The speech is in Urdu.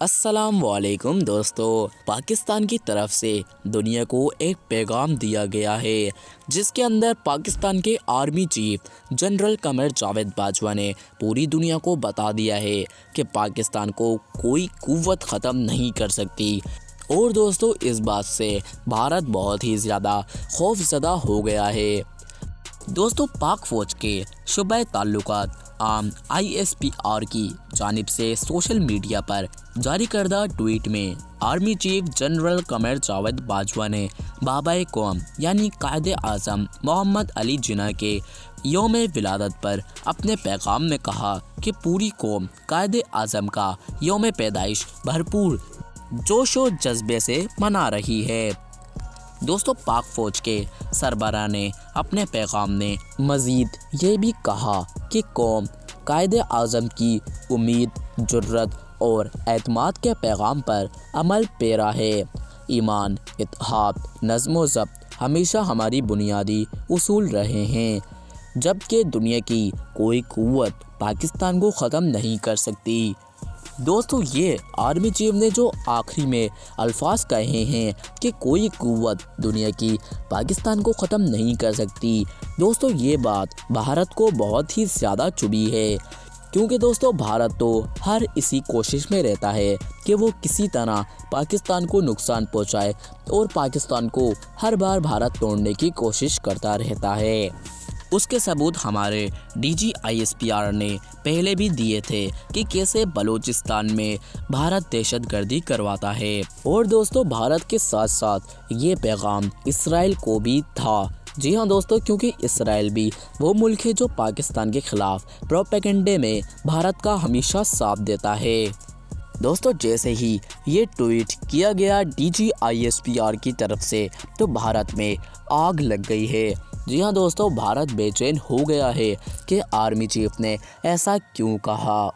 السلام علیکم دوستو، پاکستان کی طرف سے دنیا کو ایک پیغام دیا گیا ہے جس کے اندر پاکستان کے army chief general Qamar Javed Bajwa نے پوری دنیا کو بتا دیا ہے کہ پاکستان کو کوئی قوت ختم نہیں کر سکتی۔ اور دوستو، اس بات سے بھارت بہت ہی زیادہ خوف زدہ ہو گیا ہے۔ دوستو، پاک فوج کے شعبۂ تعلقات عام ISPR کی جانب سے سوشل میڈیا پر جاری کردہ ٹویٹ میں army chief general Qamar Javed Bajwa نے بابائے قوم یعنی قائد اعظم محمد علی جناح کے یوم ولادت پر اپنے پیغام میں کہا کہ پوری قوم قائد اعظم کا یوم پیدائش بھرپور جوش و جذبے سے منا رہی ہے۔ دوستو، پاک فوج کے سربراہ نے اپنے پیغام میں مزید یہ بھی کہا کہ قوم قائد اعظم کی امید، جرأت اور اعتماد کے پیغام پر عمل پیرا ہے۔ ایمان، اتحاد، نظم و ضبط ہمیشہ ہماری بنیادی اصول رہے ہیں، جبکہ دنیا کی کوئی قوت پاکستان کو ختم نہیں کر سکتی۔ دوستو، یہ آرمی چیف نے جو آخری میں الفاظ کہے ہیں کہ کوئی قوت دنیا کی پاکستان کو ختم نہیں کر سکتی، دوستو یہ بات بھارت کو بہت ہی زیادہ چبھی ہے، کیونکہ دوستو بھارت تو ہر اسی کوشش میں رہتا ہے کہ وہ کسی طرح پاکستان کو نقصان پہنچائے اور پاکستان کو ہر بار بھارت توڑنے کی کوشش کرتا رہتا ہے۔ اس کے ثبوت ہمارے DGISPR نے پہلے بھی دیے تھے کہ کیسے بلوچستان میں بھارت دہشت گردی کرواتا ہے۔ اور دوستو، بھارت کے ساتھ ساتھ یہ پیغام اسرائیل کو بھی تھا۔ جی ہاں دوستو، کیونکہ اسرائیل بھی وہ ملک ہے جو پاکستان کے خلاف پروپیگنڈے میں بھارت کا ہمیشہ ساتھ دیتا ہے۔ دوستو، جیسے ہی یہ ٹویٹ کیا گیا DGISPR کی طرف سے تو بھارت میں آگ لگ گئی ہے۔ جی ہاں دوستو، بھارت بے چین ہو گیا ہے کہ آرمی چیف نے ایسا کیوں کہا۔